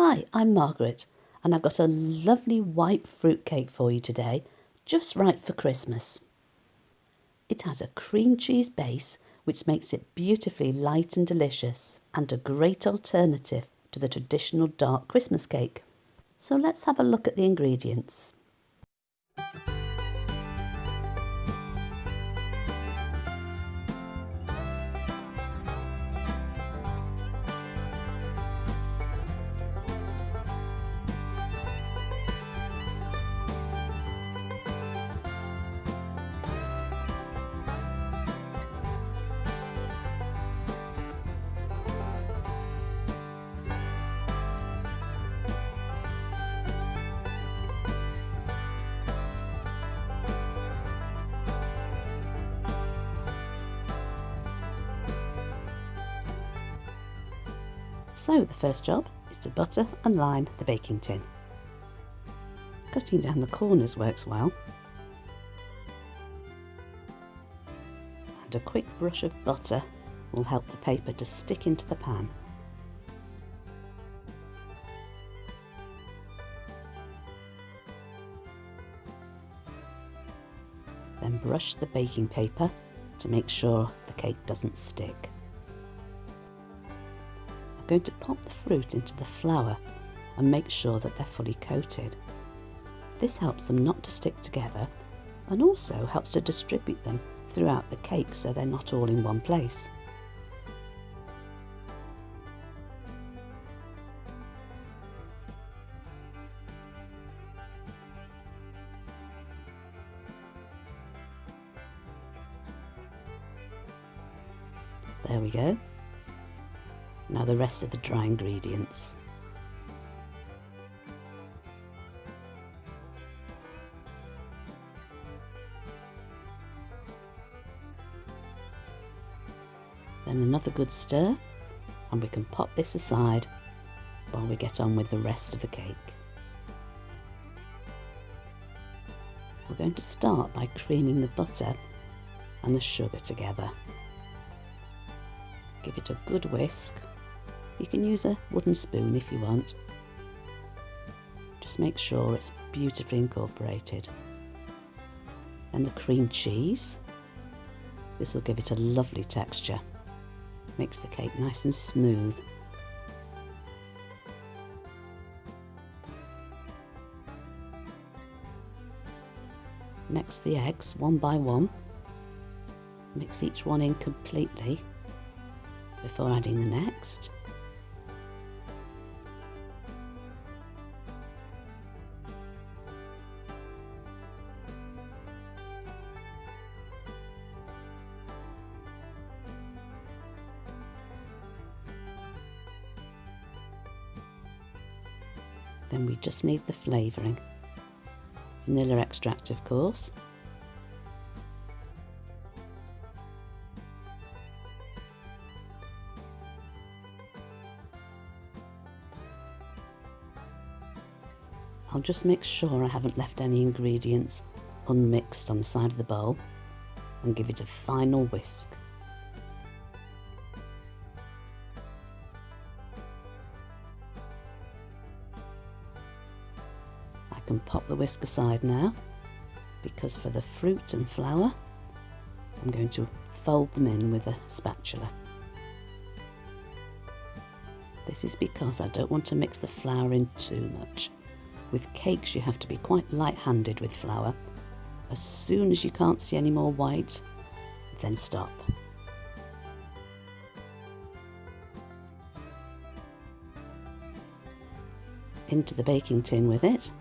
Hi, I'm Margaret, and I've got a lovely white fruitcake for you today, just right for Christmas. It has a cream cheese base, which makes it beautifully light and delicious, and a great alternative to the traditional dark Christmas cake. So let's have a look at the ingredients. So the first job is to butter and line the baking tin. Cutting down the corners works well. And a quick brush of butter will help the paper to stick into the pan. Then brush the baking paper to make sure the cake doesn't stick. I'm going to pop the fruit into the flour and make sure that they're fully coated. This helps them not to stick together and also helps to distribute them throughout the cake so they're not all in one place. There we go. Now the rest of the dry ingredients. Then another good stir, and we can pop this aside while we get on with the rest of the cake. We're going to start by creaming the butter and the sugar together. Give it a good whisk. You can use a wooden spoon if you want. Just make sure it's beautifully incorporated. Then the cream cheese. This will give it a lovely texture. Makes the cake nice and smooth. Next, the eggs, one by one. Mix each one in completely before adding the next. Then we just need the flavouring. Vanilla extract, of course. I'll just make sure I haven't left any ingredients unmixed on the side of the bowl and give it a final whisk. I can pop the whisk aside now, because for the fruit and flour I'm going to fold them in with a spatula. This is because I don't want to mix the flour in too much. With cakes you have to be quite light-handed with flour. As soon as you can't see any more white, then stop. Into the baking tin with it.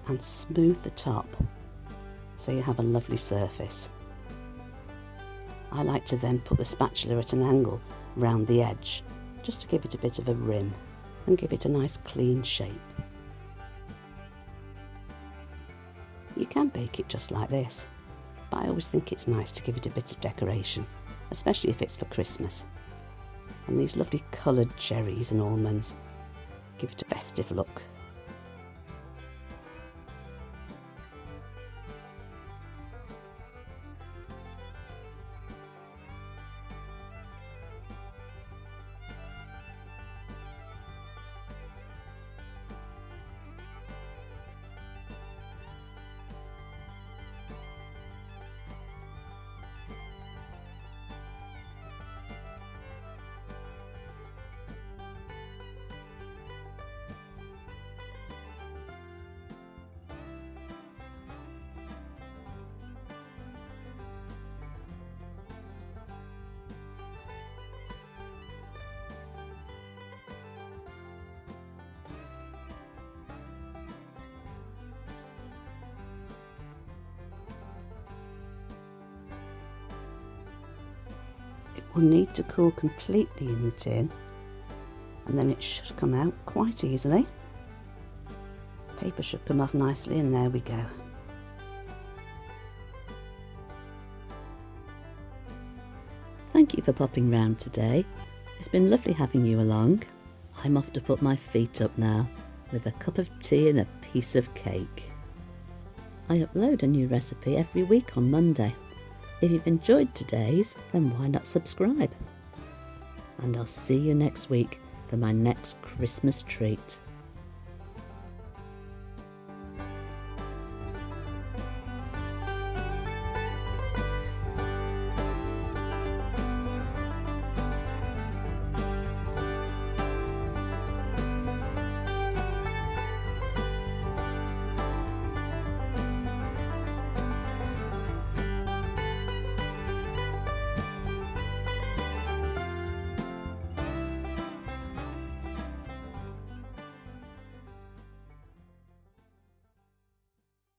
And smooth the top so you have a lovely surface. I like to then put the spatula at an angle round the edge, just to give it a bit of a rim and give it a nice clean shape. You can bake it just like this, but I always think it's nice to give it a bit of decoration, especially if it's for Christmas. And these lovely coloured cherries and almonds give it a festive look. will need to cool completely in the tin, and then it should come out quite easily. Paper should come off nicely, and there we go. Thank you for popping round today. It's been lovely having you along. I'm off to put my feet up now with a cup of tea and a piece of cake. I upload a new recipe every week on Monday. If you've enjoyed today's, then why not subscribe? And I'll see you next week for my next Christmas treat.